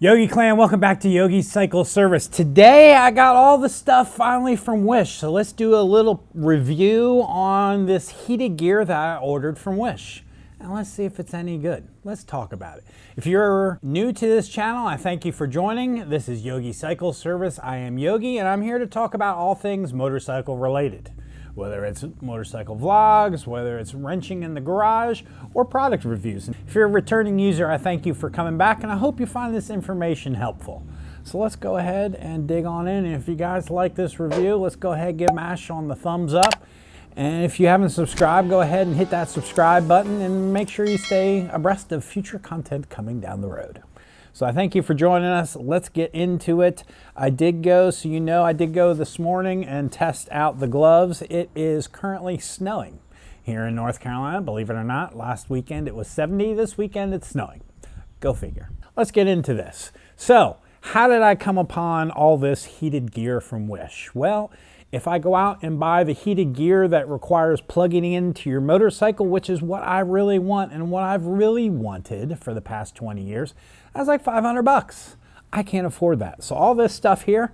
Yogi Clan, welcome back to Yogi Cycle Service. Today I got all the stuff finally from Wish, so let's do a little review on this heated gear that I ordered from Wish. And let's see if it's any good. Let's talk about it. If you're new to this channel, I thank you for joining. This is Yogi Cycle Service. I am Yogi and I'm here to talk about all things motorcycle related. Whether it's motorcycle vlogs, whether it's wrenching in the garage, or product reviews. If you're a returning user, I thank you for coming back and I hope you find this information helpful. So let's go ahead and dig on in. And if you guys like this review, let's go ahead and give Mash on the thumbs up. And if you haven't subscribed, go ahead and hit that subscribe button and make sure you stay abreast of future content coming down the road. So I thank you for joining us. Let's get into it. I did go this morning and test out the gloves. It is currently snowing here in North Carolina, believe it or not. Last weekend it was 70, this weekend it's snowing. Go figure. Let's get into this. So, how did I come upon all this heated gear from Wish? Well, if I go out and buy the heated gear that requires plugging into your motorcycle, which is what I really want and what I've really wanted for the past 20 years, that's like 500 bucks. I can't afford that. So all this stuff here,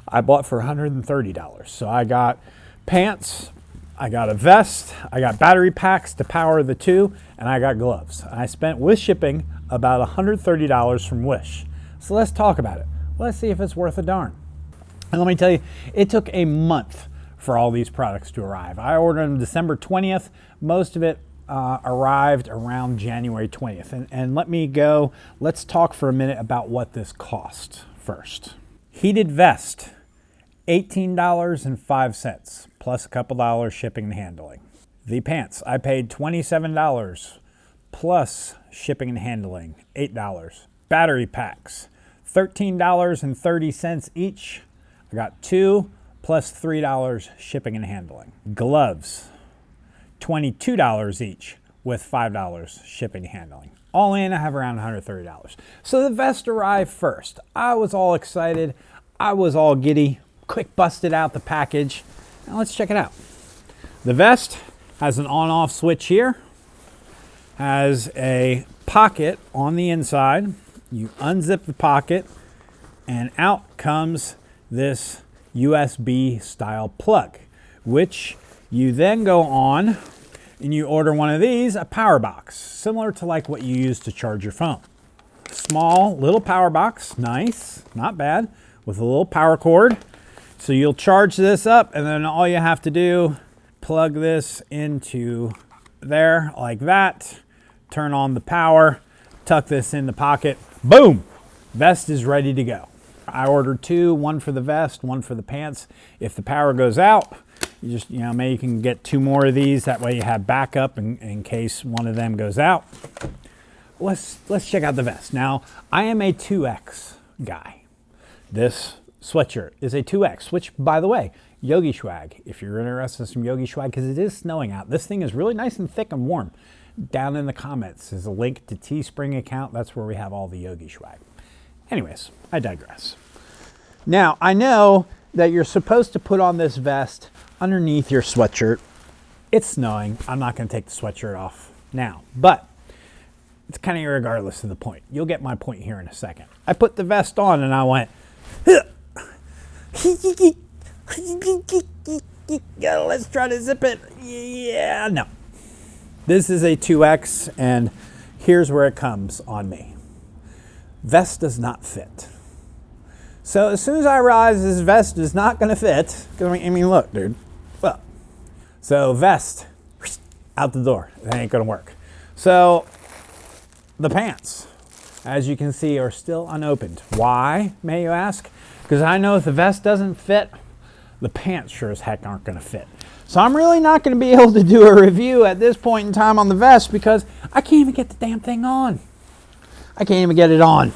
I bought for $130. So I got pants, I got a vest, I got battery packs to power the two, and I got gloves. I spent with shipping about $130 from Wish. So let's talk about it. Let's see if it's worth a darn. And let me tell you, it took a month for all these products to arrive. I ordered them December 20th. Most of it arrived around January 20th. And let's talk for a minute about what this cost first. Heated vest, $18.05, plus a couple dollars shipping and handling. The pants, I paid $27, plus shipping and handling, $8. Battery packs, $13.30 each. I got two plus $3 shipping and handling. Gloves, $22 each with $5 shipping and handling. All in, I have around $130. So the vest arrived first. I was all excited. I was all giddy. Quick busted out the package. Now let's check it out. The vest has an on-off switch here. Has a pocket on the inside. You unzip the pocket and out comes this USB style plug, which you then go on and you order one of these, a power box, similar to like what you use to charge your phone. Small little power box, nice, not bad, with a little power cord. So you'll charge this up and then all you have to do, plug this into there like that, turn on the power, tuck this in the pocket, boom, vest is ready to go. I ordered two, one for the vest, one for the pants. If the power goes out, you just, maybe you can get two more of these. That way you have backup in case one of them goes out. Let's check out the vest. Now, I am a 2X guy. This sweatshirt is a 2X, which, by the way, Yogi swag. If you're interested in some Yogi swag, because it is snowing out. This thing is really nice and thick and warm. Down in the comments is a link to Teespring account. That's where we have all the Yogi swag. Anyways, I digress. Now, I know that you're supposed to put on this vest underneath your sweatshirt. It's snowing. I'm not going to take the sweatshirt off now, but it's kind of irregardless of the point. You'll get my point here in a second. I put the vest on and I went, let's try to zip it. Yeah, no. This is a 2X and here's where it comes on me. Vest does not fit. So as soon as I realized this vest is not going to fit, I mean, look, dude. Well, so vest, out the door. That ain't going to work. So the pants, as you can see, are still unopened. Why, may you ask? Because I know if the vest doesn't fit, the pants sure as heck aren't going to fit. So I'm really not going to be able to do a review at this point in time on the vest because I can't even get the damn thing on. I can't even get it on.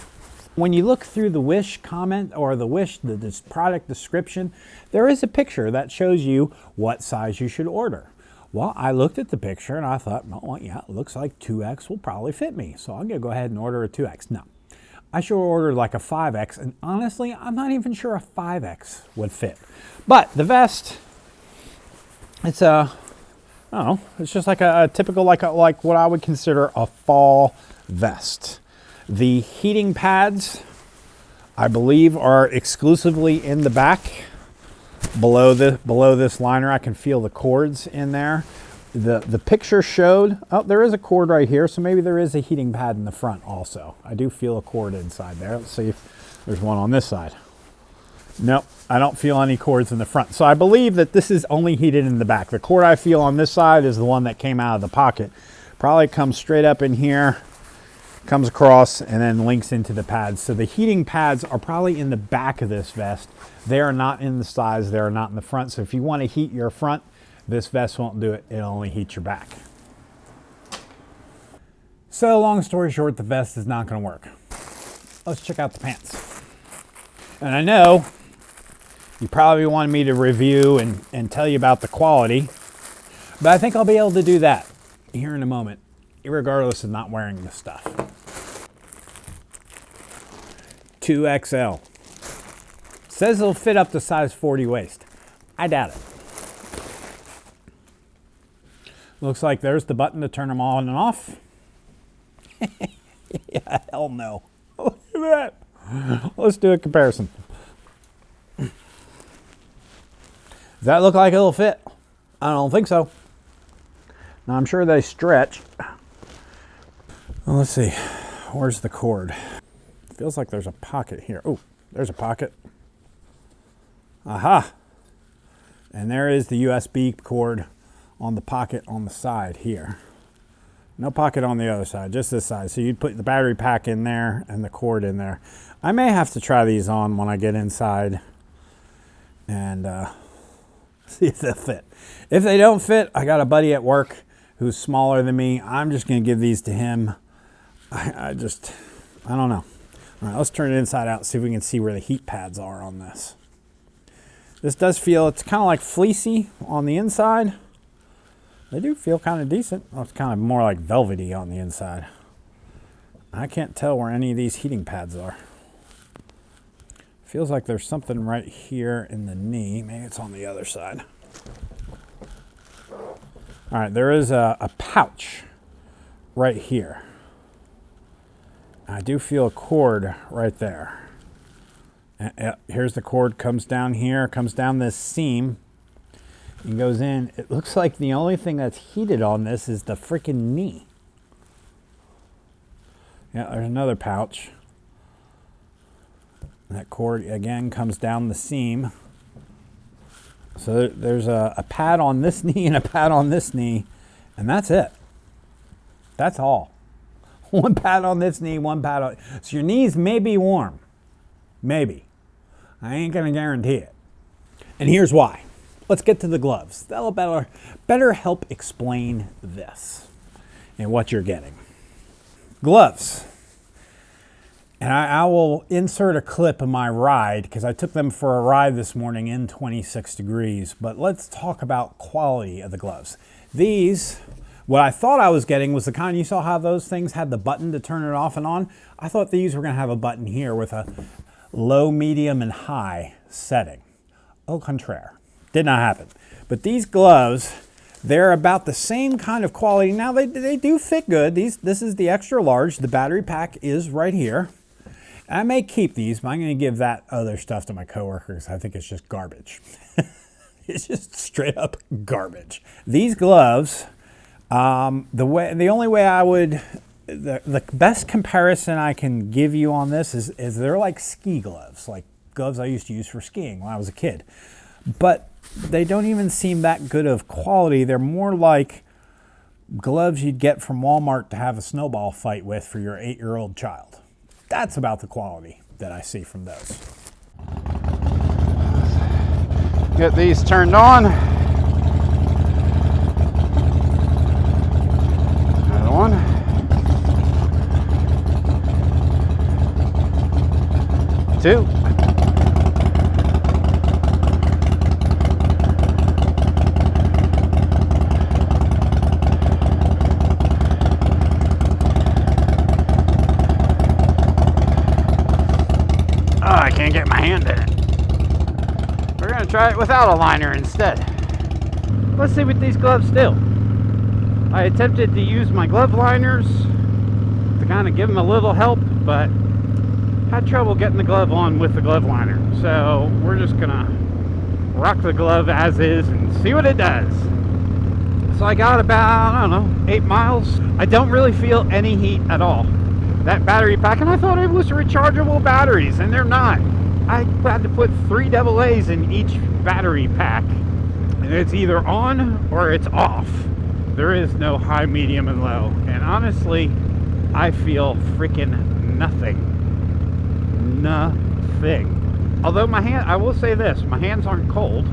When you look through the Wish comment or the product description, there is a picture that shows you what size you should order. Well, I looked at the picture and I thought, well, yeah, it looks like 2X will probably fit me. So I'm going to go ahead and order a 2X. No, I should order like a 5X. And honestly, I'm not even sure a 5X would fit. But the vest, it's I don't know, it's just like a typical, like what I would consider a fall vest. The heating pads I believe are exclusively in the back. Below this liner, I can feel the cords in there. The picture showed, oh, there is a cord right here, so maybe there is a heating pad in the front also. I do feel a cord inside there. Let's see if there's one on this side. Nope, I don't feel any cords in the front. So I believe that this is only heated in the back. The cord I feel on this side is the one that came out of the pocket. Probably comes straight up in here, comes across, and then links into the pads. So the heating pads are probably in the back of this vest. They are not in the sides, they are not in the front. So if you want to heat your front, this vest won't do it. It'll only heat your back. So long story short, the vest is not going to work. Let's check out the pants. And I know you probably want me to review and tell you about the quality, but I think I'll be able to do that here in a moment, regardless of not wearing this stuff. 2XL. Says it'll fit up to size 40 waist. I doubt it. Looks like there's the button to turn them on and off. Yeah, hell no. Look at that. Let's do a comparison. Does that look like it'll fit? I don't think so. Now I'm sure they stretch. Well, let's see. Where's the cord? Feels like there's a pocket here. Oh, there's a pocket. Aha. And there is the USB cord on the pocket on the side here. No pocket on the other side, just this side. So you'd put the battery pack in there and the cord in there. I may have to try these on when I get inside and see if they'll fit. If they don't fit, I got a buddy at work who's smaller than me. I'm just going to give these to him. I don't know. All right, let's turn it inside out and see if we can see where the heat pads are on this. This does feel, it's kind of like fleecy on the inside. They do feel kind of decent. Well, it's kind of more like velvety on the inside. I can't tell where any of these heating pads are. Feels like there's something right here in the knee. Maybe it's on the other side. All right, there is a pouch right here. I do feel a cord right there. Here's the cord, comes down here, comes down this seam and goes in. It looks like the only thing that's heated on this is the freaking knee. Yeah, there's another pouch. That cord again comes down the seam. So there's a pad on this knee and a pad on this knee, and that's it. That's all. One pad on this knee, one pad on. So your knees may be warm. Maybe. I ain't gonna guarantee it. And here's why. Let's get to the gloves. That'll better help explain this and what you're getting. Gloves. And I will insert a clip of my ride because I took them for a ride this morning in 26 degrees. But let's talk about quality of the gloves. These, what I thought I was getting was the kind, you saw how those things had the button to turn it off and on? I thought these were gonna have a button here with a low, medium, and high setting. Au contraire. Did not happen. But these gloves, they're about the same kind of quality. Now they do fit good. This is the extra large. The battery pack is right here. I may keep these, but I'm going to give that other stuff to my coworkers. I think it's just garbage. It's just straight up garbage. These gloves, the only way I would, the best comparison I can give you on this is they're like ski gloves, like gloves I used to use for skiing when I was a kid. But they don't even seem that good of quality. They're more like gloves you'd get from Walmart to have a snowball fight with for your 8-year-old child. That's about the quality that I see from those. Get these turned on. Another one. Two. I can't get my hand in it. We're gonna try it without a liner instead. Let's see what these gloves do. I attempted to use my glove liners to kind of give them a little help, but had trouble getting the glove on with the glove liner. So we're just gonna rock the glove as is and see what it does. So I got about, I don't know, 8 miles. I don't really feel any heat at all. That battery pack, and I thought it was rechargeable batteries, and they're not. I had to put 3 AA's in each battery pack. And it's either on or it's off. There is no high, medium, and low. And honestly, I feel freaking nothing. Nothing. Although my hand, I will say this, my hands aren't cold.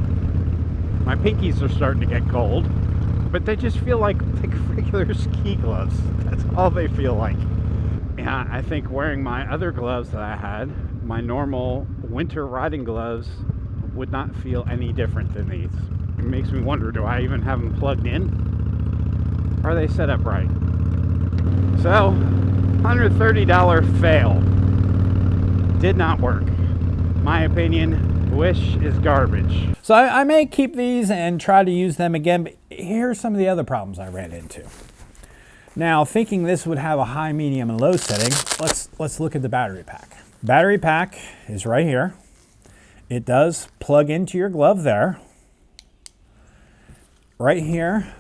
My pinkies are starting to get cold. But they just feel like regular ski gloves. That's all they feel like. Yeah, I think wearing my other gloves that I had, my normal winter riding gloves, would not feel any different than these. It makes me wonder, do I even have them plugged in? Are they set up right? So, $130 fail. Did not work. My opinion, Wish is garbage. So I may keep these and try to use them again, but here's some of the other problems I ran into. Now, thinking this would have a high, medium, and low setting, let's look at the battery pack. Battery pack is right here. It does plug into your glove there. Right here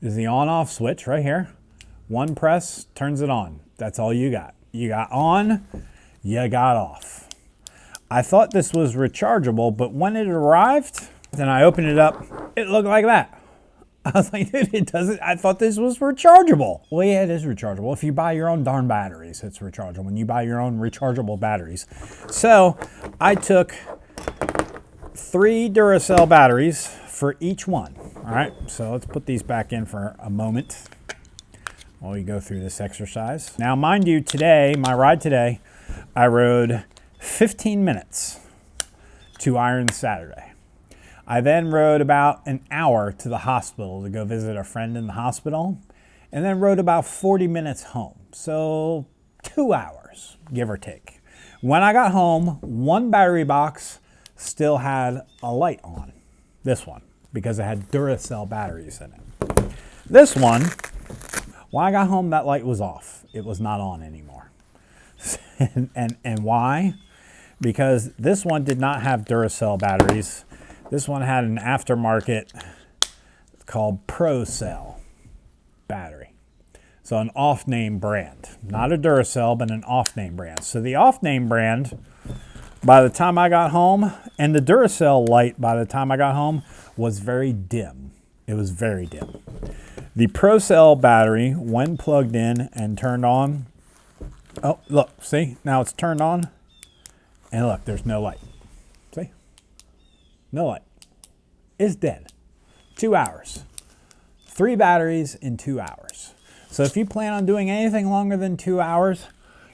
is the on-off switch right here. One press turns it on. That's all you got. You got on, you got off. I thought this was rechargeable, but when it arrived, then I opened it up, it looked like that. I was like, dude, it doesn't, I thought this was rechargeable. Well, yeah, it is rechargeable. If you buy your own darn batteries, it's rechargeable. When you buy your own rechargeable batteries. So I took 3 Duracell batteries for each one. All right, so let's put these back in for a moment while we go through this exercise. Now, mind you, today, my ride today, I rode 15 minutes to Iron Saturday. I then rode about an hour to the hospital to go visit a friend in the hospital, and then rode about 40 minutes home. So 2 hours, give or take. When I got home, one battery box still had a light on. This one, because it had Duracell batteries in it. This one, when I got home, that light was off. It was not on anymore. and why? Because this one did not have Duracell batteries. This one had an aftermarket called ProCell battery. So an off-name brand. Not a Duracell, but an off-name brand. So the off-name brand, by the time I got home, and the Duracell light by the time I got home, was very dim. It was very dim. The ProCell battery, when plugged in and turned on, oh, look, see? Now it's turned on, and look, there's no light. See? No light. It's dead. 2 hours. 3 batteries in 2 hours. So if you plan on doing anything longer than 2 hours,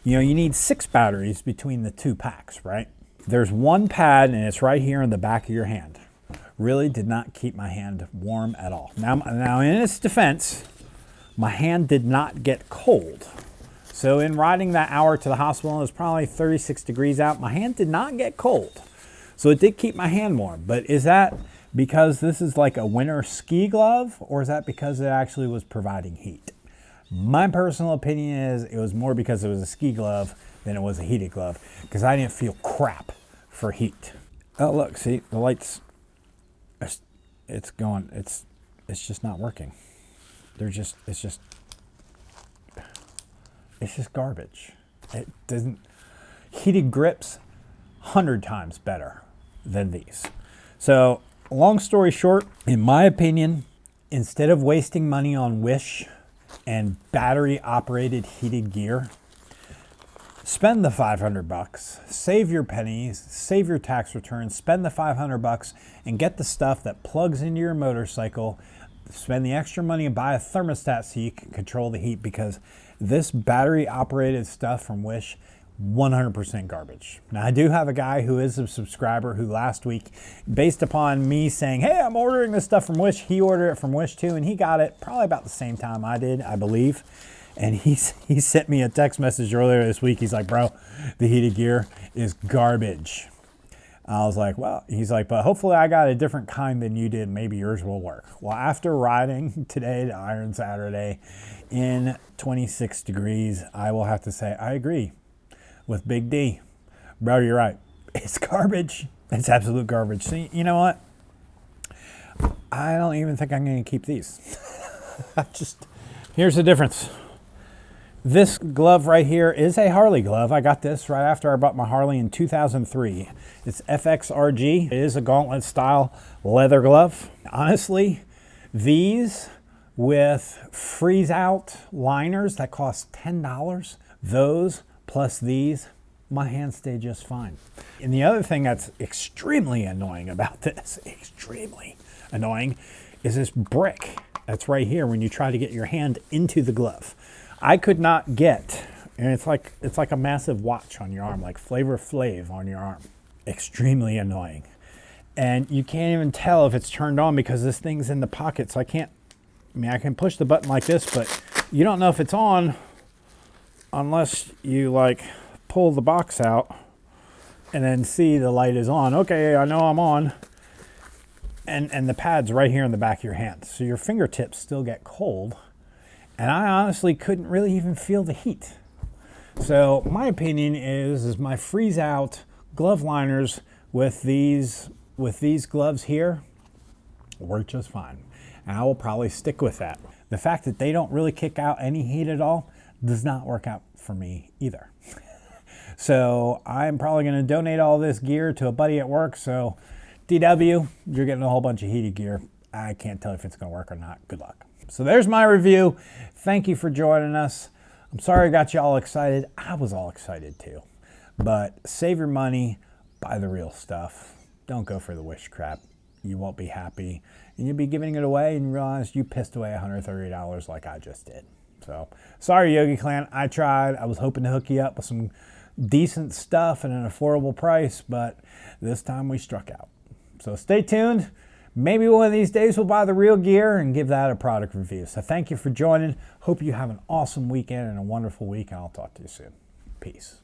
you know, you need 6 batteries between the 2 packs, right? There's one pad, and it's right here in the back of your hand. Really did not keep my hand warm at all. Now in its defense, my hand did not get cold. So in riding that hour to the hospital, it was probably 36 degrees out. My hand did not get cold. So it did keep my hand warm. But is that because this is like a winter ski glove, or is that because it actually was providing heat? My personal opinion is it was more because it was a ski glove than it was a heated glove, because I didn't feel crap for heat. Oh, look, see, the lights, it's going, it's just not working. It's just garbage. It doesn't, heated grips 100 times better than these. So long story short, in my opinion, instead of wasting money on Wish and battery operated heated gear, spend the $500, save your pennies, save your tax returns, spend the $500 and get the stuff that plugs into your motorcycle. Spend the extra money and buy a thermostat so you can control the heat, because this battery operated stuff from Wish, 100% garbage. Now, I do have a guy who is a subscriber who last week, based upon me saying, hey, I'm ordering this stuff from Wish, he ordered it from Wish too, and he got it probably about the same time I did, I believe. And he sent me a text message earlier this week. He's like, bro, the heated gear is garbage. I was like, well, he's like, but hopefully I got a different kind than you did. Maybe yours will work. Well, after riding today to Iron Saturday in 26 degrees, I will have to say, I agree. with Big D. Bro, you're right. It's garbage. It's absolute garbage. See, you know what? I don't even think I'm going to keep these. Here's the difference. This glove right here is a Harley glove. I got this right after I bought my Harley in 2003. It's FXRG. It is a gauntlet style leather glove. Honestly, these with freeze out liners that cost $10, those plus these, my hands stay just fine. And the other thing that's extremely annoying about this, extremely annoying, is this brick that's right here when you try to get your hand into the glove. I could not get, and it's like a massive watch on your arm, like Flavor Flav on your arm. Extremely annoying. And you can't even tell if it's turned on because this thing's in the pocket, so I can push the button like this, but you don't know if it's on unless you like pull the box out and then see the light is on. Okay, I know I'm on. And the pad's right here in the back of your hand. So your fingertips still get cold. And I honestly couldn't really even feel the heat. So my opinion is my freeze out glove liners with these gloves here work just fine. And I will probably stick with that. The fact that they don't really kick out any heat at all does not work out for me either. So I'm probably going to donate all this gear to a buddy at work. So DW, you're getting a whole bunch of heated gear. I can't tell if it's going to work or not. Good luck. So there's my review. Thank you for joining us. I'm sorry I got you all excited. I was all excited too. But save your money, buy the real stuff. Don't go for the wish crap. You won't be happy. And you'll be giving it away and realize you pissed away $130 like I just did. So sorry, Yogi Clan. I tried. I was hoping to hook you up with some decent stuff at an affordable price, but this time we struck out. So stay tuned. Maybe one of these days we'll buy the real gear and give that a product review. So thank you for joining. Hope you have an awesome weekend and a wonderful week, and I'll talk to you soon. Peace.